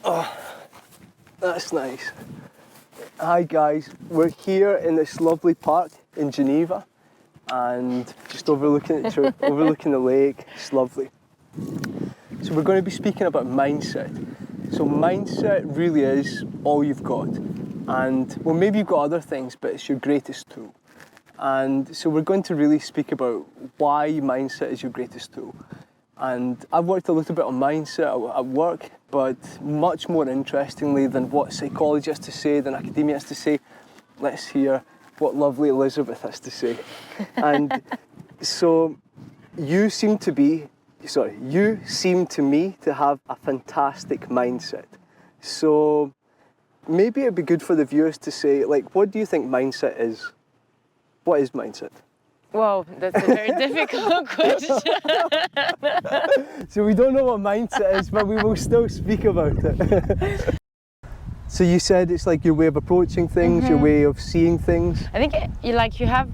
Oh, that's nice. Hi guys, we're here in this lovely park in Geneva and just overlooking the lake. It's lovely. So we're going to be speaking about mindset. So mindset really is all you've got. And well, maybe you've got other things, but it's your greatest tool. And so we're going to really speak about why mindset is your greatest tool. And I've worked a little bit on mindset at work, but much more interestingly than what psychology has to say, than academia has to say, let's hear what lovely Elizabeth has to say. And so you seem to me to have a fantastic mindset. So maybe it'd be good for the viewers to say, like, what do you think mindset is? What is mindset? Whoa, that's a very difficult question. So we don't know what mindset is, but we will still speak about it. So you said it's like your way of approaching things, your way of seeing things. I think in life you have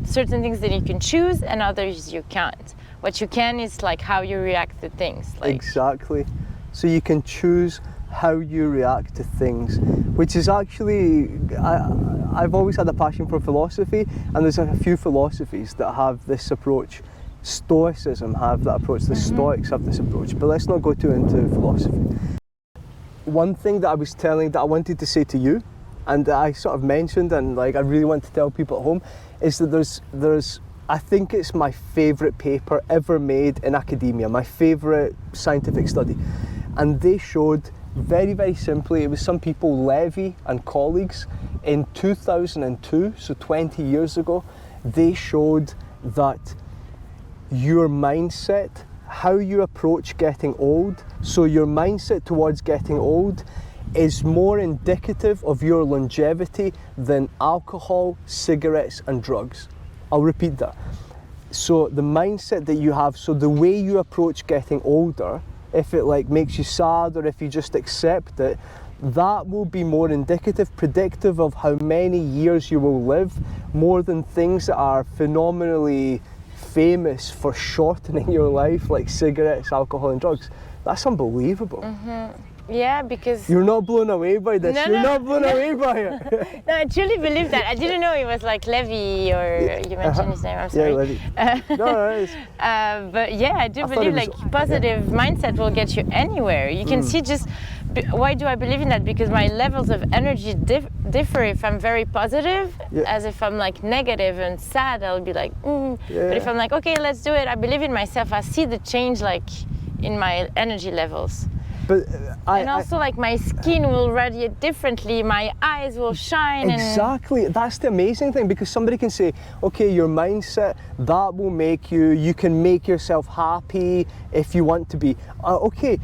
certain things that you can choose and others you can't. What you can is like how you react to things. Exactly. So you can choose how you react to things, which is actually, I've always had a passion for philosophy, and there's a few philosophies that have this approach. Stoicism have that approach, the Stoics have this approach, but let's not go too into philosophy. One thing that I wanted to say to you, and that I sort of mentioned, and like I really want to tell people at home, is that there's I think it's my favourite paper ever made in academia, my favourite scientific study, and they showed very, very simply, it was some people, Levy and colleagues, in 2002, so 20 years ago, they showed that your mindset, how you approach getting old, so your mindset towards getting old is more indicative of your longevity than alcohol, cigarettes and drugs. I'll repeat that. So the mindset that you have, so the way you approach getting older, if it like makes you sad or if you just accept it, that will be more indicative, predictive of how many years you will live, more than things that are phenomenally famous for shortening your life, like cigarettes, alcohol and drugs. That's unbelievable. Yeah, because... You're not blown away by this. You're not blown away by it. No, I truly believe that. I didn't know it was like Levy, or you mentioned his name, I'm sorry. Yeah, Levy. But yeah, I believe like positive mindset will get you anywhere. You can see just, why do I believe in that? Because my levels of energy differ if I'm very positive, as if I'm like negative and sad, I'll be like, But if I'm like, okay, let's do it, I believe in myself, I see the change like in my energy levels. But also like my skin will radiate differently, my eyes will shine. Exactly, that's the amazing thing, because somebody can say, okay, your mindset, that will make you can make yourself happy if you want to be. Okay,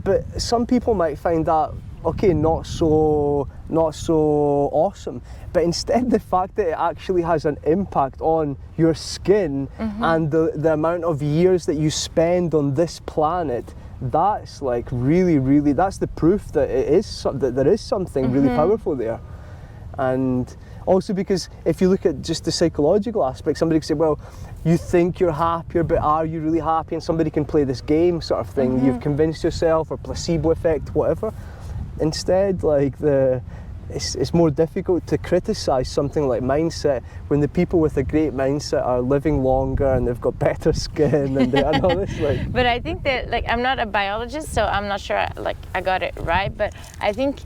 but some people might find that, okay, not so awesome. But instead, the fact that it actually has an impact on your skin and the amount of years that you spend on this planet, that's like really, that's the proof that that there is something really powerful there. And also because if you look at just the psychological aspect, somebody can say, well, you think you're happier, but are you really happy? And somebody can play this game sort of thing. You've convinced yourself, or placebo effect, whatever. Instead, like it's more difficult to criticize something like mindset when the people with a great mindset are living longer and they've got better skin and all this like. But I think that, like, I'm not a biologist, so I'm not sure like I got it right, but I think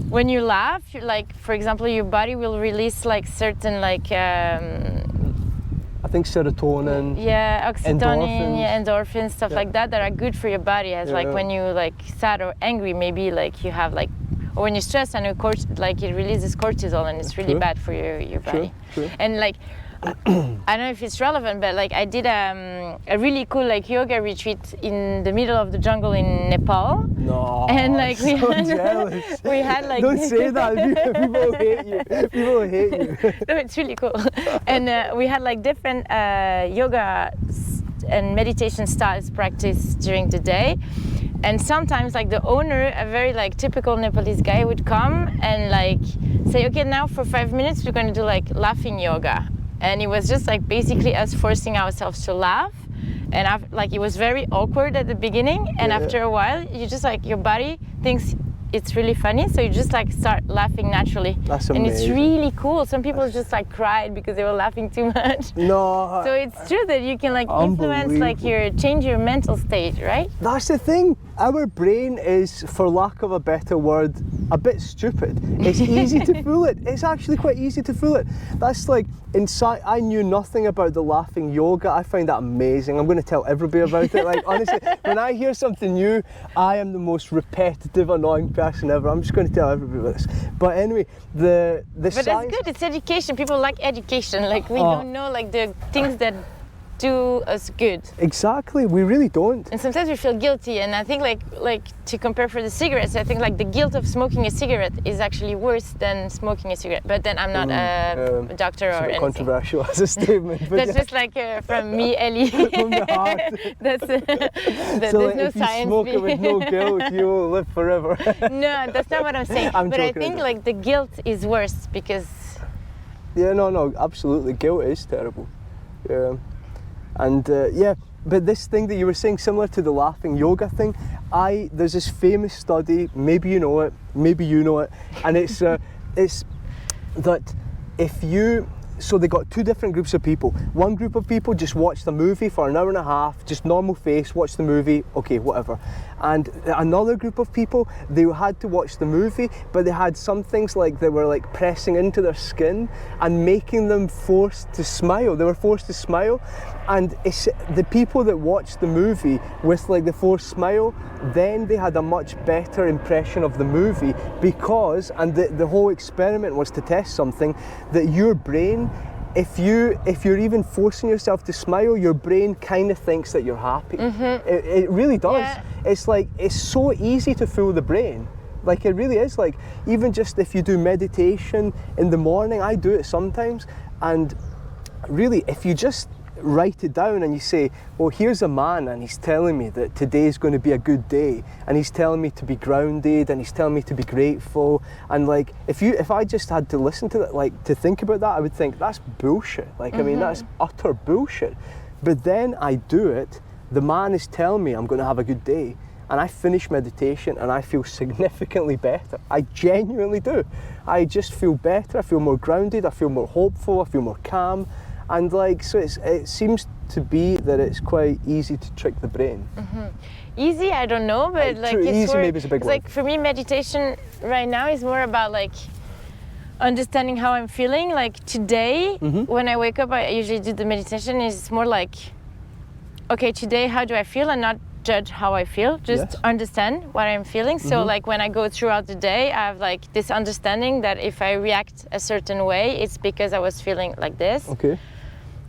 when you laugh, you're like, for example, your body will release like certain like I think serotonin, oxytocin, endorphins, stuff like that are good for your body. As like when you like sad or angry, maybe like you have like, or when you're stressed, and like it releases cortisol, and it's really bad for your body. True. And like, I don't know if it's relevant, but like I did a really cool like yoga retreat in the middle of the jungle in Nepal. No, and like I'm so jealous. We had like don't say that. People will hate you. People will hate you. No, it's really cool. And we had like different yoga and meditation styles practice during the day. And sometimes like the owner, a very like typical Nepalese guy, would come and like say, okay, now for 5 minutes we're going to do like laughing yoga. And it was just like basically us forcing ourselves to laugh. and like it was very awkward at the beginning, and after a while you just like your body thinks it's really funny, so you just like start laughing naturally. That's amazing. And it's really cool. Some people just like cried because they were laughing too much. No. So it's true that you can like influence like change your mental state, right? That's the thing. Our brain is, for lack of a better word, a bit stupid. It's easy to fool it. It's actually quite easy to fool it. That's like, inside, I knew nothing about the laughing yoga. I find that amazing. I'm going to tell everybody about it. Like, honestly, when I hear something new, I am the most repetitive, annoying person ever. I'm just going to tell everybody about this. But anyway, the But science... that's good. It's education. People like education. Like we don't know like the things that do us good. Exactly, we really don't. And sometimes we feel guilty, and I think like to compare for the cigarettes, I think like the guilt of smoking a cigarette is actually worse than smoking a cigarette. But then I'm not a doctor or anything. Controversial as a statement. But that's just like from me, Ellie. From the heart. That's so there's like, no if science. you smoke it with no guilt, you will live forever. No, that's not what I'm saying. But I think like the guilt is worse because. Yeah, no, absolutely. Guilt is terrible. Yeah. And but this thing that you were saying, similar to the laughing yoga thing, there's this famous study, maybe you know it, and it's that if you, so they got two different groups of people. One group of people just watched the movie for an hour and a half, just normal face, watch the movie, okay, whatever. And another group of people, they had to watch the movie, but they had some things like they were like pressing into their skin and making them forced to smile. They were forced to smile. And it's the people that watched the movie with like the forced smile, then they had a much better impression of the movie because, and the whole experiment was to test something, that your brain, if you're even forcing yourself to smile, your brain kind of thinks that you're happy. It really does. Yeah. It's like, it's so easy to fool the brain. Like it really is. Like even just if you do meditation in the morning, I do it sometimes, and really if you just write it down and you say, well, here's a man and he's telling me that today's going to be a good day, and he's telling me to be grounded, and he's telling me to be grateful, and like if I just had to listen to that, like to think about that, I would think that's bullshit. Like I mean, that's utter bullshit. But then I do it, the man is telling me I'm going to have a good day, and I finish meditation and I feel significantly better. I genuinely do. I just feel better, I feel more grounded, I feel more hopeful, I feel more calm. And like, so it seems to be that it's quite easy to trick the brain. Easy, I don't know, but like it's easy, more, maybe it's a big word. Like for me, meditation right now is more about like understanding how I'm feeling. Like today, when I wake up, I usually do the meditation. It's more like, okay, today, how do I feel, and not judge how I feel, just understand what I'm feeling. So like when I go throughout the day, I have like this understanding that if I react a certain way, it's because I was feeling like this. Okay.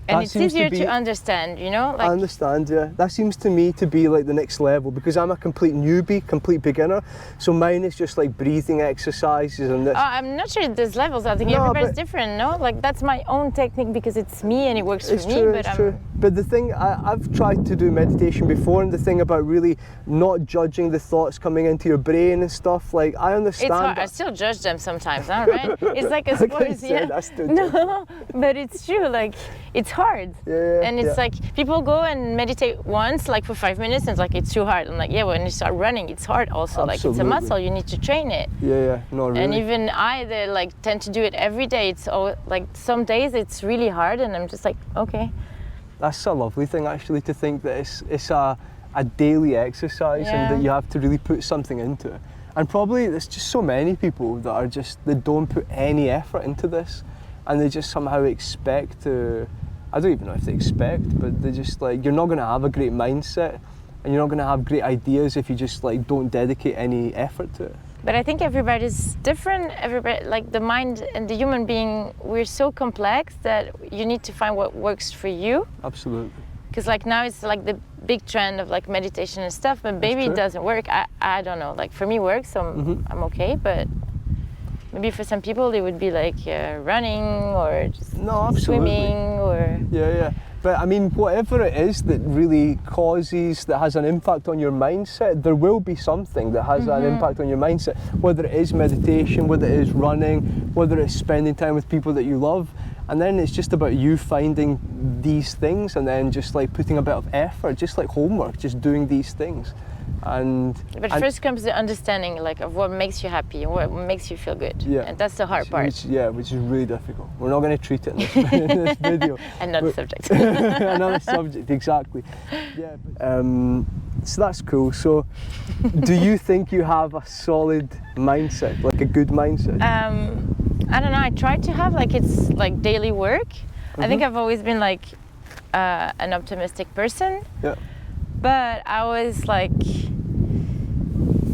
And it's easier to understand, you know? Like, I understand, yeah. That seems to me to be like the next level, because I'm a complete newbie, complete beginner. So mine is just like breathing exercises and this. I'm not sure there's levels. I think everybody's different, no? Like that's my own technique because it's me and it works for me. It's true. But the thing, I've tried to do meditation before, and the thing about really not judging the thoughts coming into your brain and stuff, like I understand. It's hard. I still judge them sometimes, huh, right? It's like a sport, No, but it's true. Like it's hard. And it's like people go and meditate once, like for 5 minutes, and it's like it's too hard. I'm like, yeah, when you start running, it's hard also. Absolutely. Like it's a muscle, you need to train it. No, really. And even I like tend to do it every day. It's all like some days it's really hard, and I'm just like, okay. That's a lovely thing actually, to think that it's a daily exercise and that you have to really put something into it. And probably there's just so many people that are they don't put any effort into this, and they just somehow expect to, I don't even know if they expect, but they just like, you're not going to have a great mindset and you're not going to have great ideas if you just like don't dedicate any effort to it. But I think everybody's different. Everybody, like the mind and the human being, we're so complex that you need to find what works for you. Absolutely. Because like now it's like the big trend of like meditation and stuff, but maybe it doesn't work. I don't know. Like for me, it works, so I'm okay. But maybe for some people, it would be like running or just swimming or. But I mean, whatever it is that really that has an impact on your mindset, there will be something that has an impact on your mindset, whether it is meditation, whether it is running, whether it's spending time with people that you love. and then it's just about you finding these things and then just like putting a bit of effort, just like homework, just doing these things. But first comes the understanding, like, of what makes you happy and what makes you feel good. Yeah. And that's the hard part. Which is really difficult. We're not going to treat it in this video. Another subject. Another subject, exactly. Yeah. So that's cool. So, do you think you have a solid mindset, like a good mindset? I don't know. I try to have like it's like daily work. I think I've always been like an optimistic person. Yeah. But I always like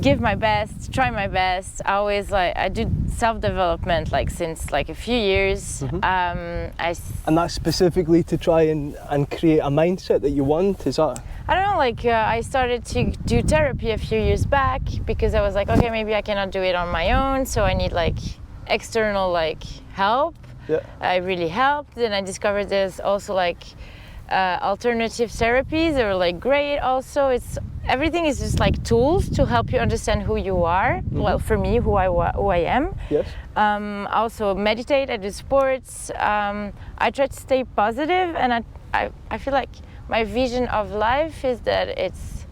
give my best, try my best. I do self-development like since like a few years. And that's specifically to try and create a mindset that you want, is that? I don't know, like I started to do therapy a few years back because I was like, okay, maybe I cannot do it on my own, so I need like external like help. Yeah. I really helped. Then I discovered there's also like alternative therapies are like great also. Everything is just like tools to help you understand who you are. Well, for me, who I am. Yes. I also meditate, I do sports. I try to stay positive, and I feel like my vision of life is that it's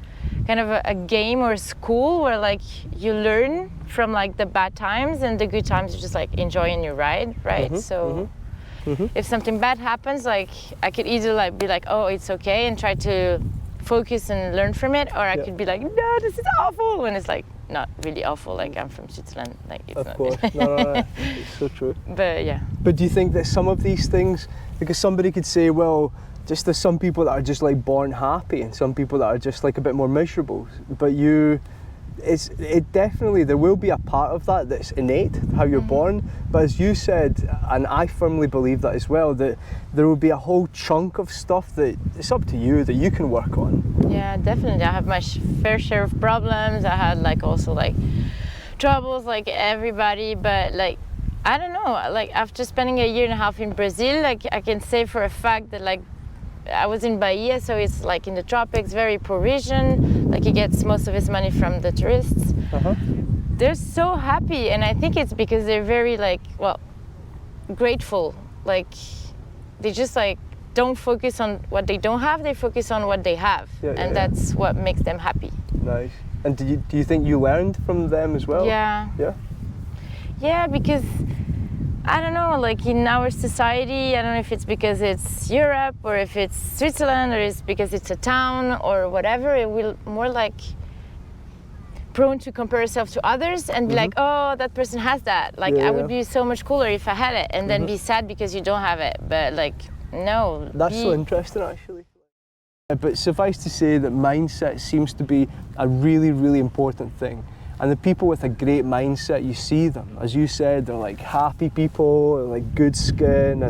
kind of a game or a school where like you learn from like the bad times, and the good times you just like enjoy and you ride, right? If something bad happens, like I could either like be like, oh, it's okay, and try to focus and learn from it, or I could be like, no, this is awful, when it's like not really awful. Like I'm from Switzerland, like it's of not course. good. No, it's so true. But yeah. But do you think that some of these things, because somebody could say, well, just there's some people that are just like born happy and some people that are just like a bit more miserable, but it definitely, there will be a part of that that's innate, how you're born, but as you said, and I firmly believe that as well, that there will be a whole chunk of stuff that it's up to you that you can work on. Yeah, definitely. I have my fair share of problems. I had like also like troubles like everybody, but like I don't know, like after spending a year and a half in Brazil, like I can say for a fact that like I was in Bahia, so it's like in the tropics, very poor region. Like he gets most of his money from the tourists. They're so happy, and I think it's because they're very like, well, grateful. Like they just like don't focus on what they don't have, they focus on what they have, and that's what makes them happy. Nice. And do you think you learned from them as well? Yeah. Yeah? Yeah, because I don't know, like in our society, I don't know if it's because it's Europe or if it's Switzerland or it's because it's a town or whatever, it will more like prone to compare yourself to others and be like, oh, that person has that. Like I would be so much cooler if I had it, and then be sad because you don't have it. But like, no. That's so interesting actually. But suffice to say that mindset seems to be a really, really important thing. And the people with a great mindset, you see them, as you said, they're like happy people, like good skin,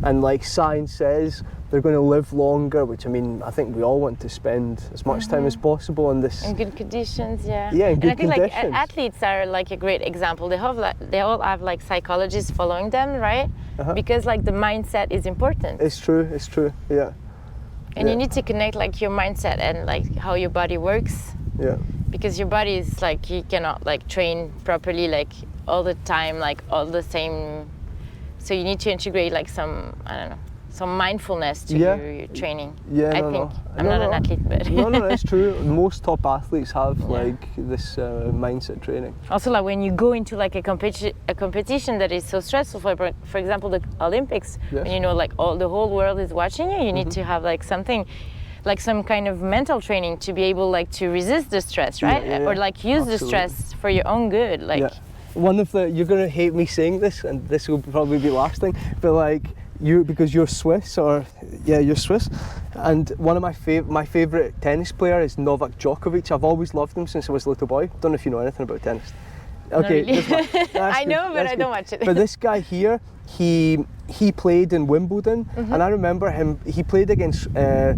and like science says, they're going to live longer, which I mean, I think we all want to spend as much time as possible in this. In good conditions, yeah. Yeah, in good and I think conditions. like athletes are like a great example. They all have like psychologists following them, right? Because like the mindset is important. It's true, yeah. And you need to connect like your mindset and like how your body works. Yeah. Because your body is like, you cannot like train properly like all the time, like all the same. So you need to integrate like some, I don't know, some mindfulness to your training. Yeah, I think. I'm not an athlete, but no, it's true. Most top athletes have like this mindset training. Also, like when you go into like a competition that is so stressful, for example, the Olympics, when you know like the whole world is watching you, you need to have like something, like some kind of mental training to be able like to resist the stress, right? Or like use the stress for your own good. Like one of the, you're gonna hate me saying this, and this will probably be the last thing, but like because you're Swiss, you're Swiss, and one of my favorite tennis player is Novak Djokovic. I've always loved him since I was a little boy. Don't know if you know anything about tennis. Okay, really. I know, but I don't watch it. But this guy here, he played in Wimbledon, and I remember him. He played against the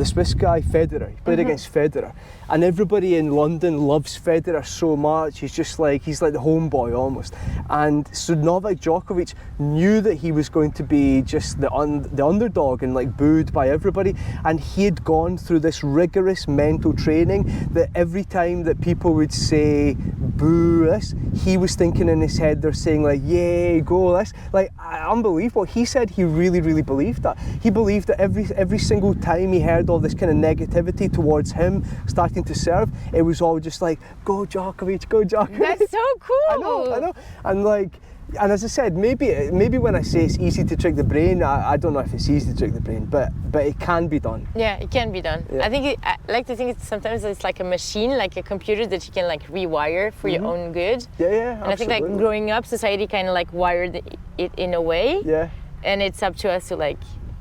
Swiss guy Federer. He played against Federer, and everybody in London loves Federer so much. He's like the homeboy almost. And so Novak Djokovic knew that he was going to be just the underdog and like booed by everybody, and he had gone through this rigorous mental training that every time that people would say boo this. He was thinking in his head, they're saying like, yay, go this. Like, unbelievable. He said he really, really believed that. He believed that every single time he heard all this kind of negativity towards him starting to serve, it was all just like, go Djokovic, go Djokovic. That's so cool. I know. And like, and as I said, maybe when I say it's easy to trick the brain, I don't know if it's easy to trick the brain, but it can be done. Yeah, it can be done. Yeah. I like to think it's sometimes it's like a machine, like a computer that you can like rewire for your own good. Yeah, And I think like growing up, society kind of like wired it in a way. Yeah. And it's up to us to like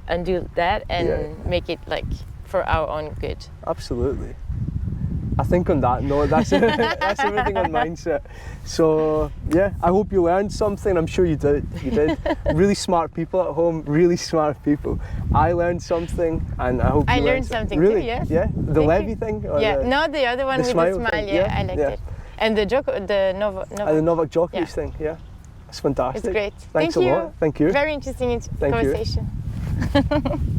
undo that and make it like for our own good. Absolutely. I think on that note, that's that's everything on mindset. So yeah, I hope you learned something. I'm sure you did. Really smart people at home, really smart people. I learned something, and I hope you learned something really? too. Yes. Yeah. The Levy thing. Or yeah. No, the other one with the smile. Yeah, I liked it. And the Novak. And the Novak Djokovic thing. Yeah. It's fantastic. It's great. Thanks a lot. Thank you. Very interesting Thank conversation. You.